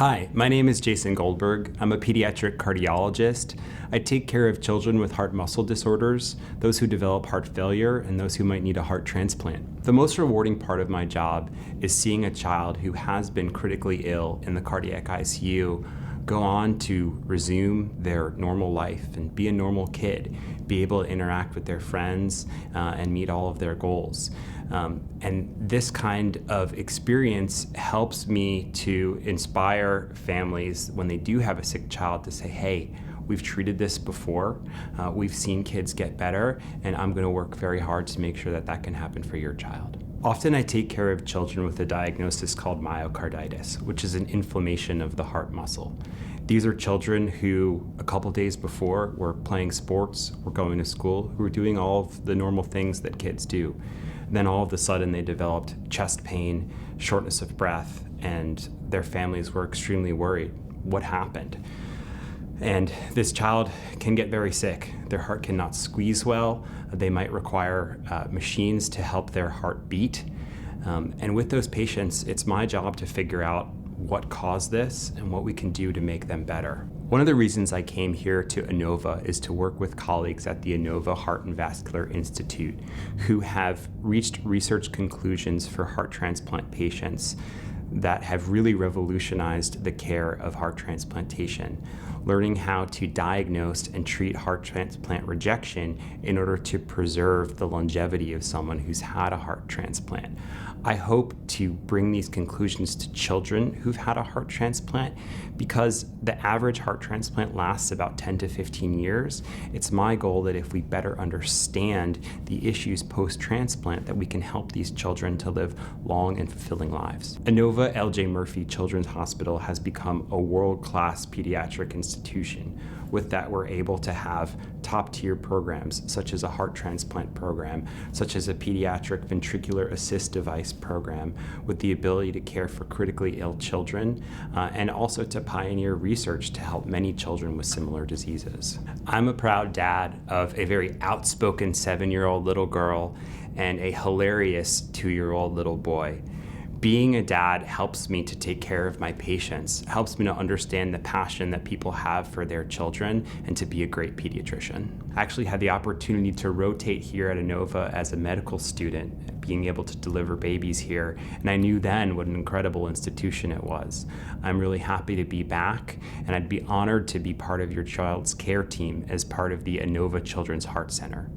Hi, my name is Jason Goldberg. I'm a pediatric cardiologist. I take care of children with heart muscle disorders, those who develop heart failure, and those who might need a heart transplant. The most rewarding part of my job is seeing a child who has been critically ill in the cardiac ICU go on to resume their normal life and be a normal kid, be able to interact with their friends and meet all of their goals. And this kind of experience helps me to inspire families when they do have a sick child to say, hey, we've treated this before, we've seen kids get better, and I'm going to work very hard to make sure that that can happen for your child. Often I take care of children with a diagnosis called myocarditis, which is an inflammation of the heart muscle. These are children who a couple days before were playing sports, were going to school, who were doing all of the normal things that kids do. And then all of a sudden they developed chest pain, shortness of breath, and their families were extremely worried. What happened? And this child can get very sick. Their heart cannot squeeze well. They might require machines to help their heart beat. And with those patients, it's my job to figure out what caused this and what we can do to make them better. One of the reasons I came here to Inova is to work with colleagues at the Inova Heart and Vascular Institute who have reached research conclusions for heart transplant patients that have really revolutionized the care of heart transplantation, learning how to diagnose and treat heart transplant rejection in order to preserve the longevity of someone who's had a heart transplant. I hope to bring these conclusions to children who've had a heart transplant because the average heart transplant lasts about 10 to 15 years. It's my goal that if we better understand the issues post-transplant, that we can help these children to live long and fulfilling lives. Inova L.J. Murphy Children's Hospital has become a world-class pediatric institution. With that, we're able to have top-tier programs, such as a heart transplant program, such as a pediatric ventricular assist device program, with the ability to care for critically ill children, and also to pioneer research to help many children with similar diseases. I'm a proud dad of a very outspoken 7-year-old little girl and a hilarious 2-year-old little boy. Being a dad helps me to take care of my patients, helps me to understand the passion that people have for their children and to be a great pediatrician. I actually had the opportunity to rotate here at Inova as a medical student, being able to deliver babies here, and I knew then what an incredible institution it was. I'm really happy to be back, and I'd be honored to be part of your child's care team as part of the Inova Children's Heart Center.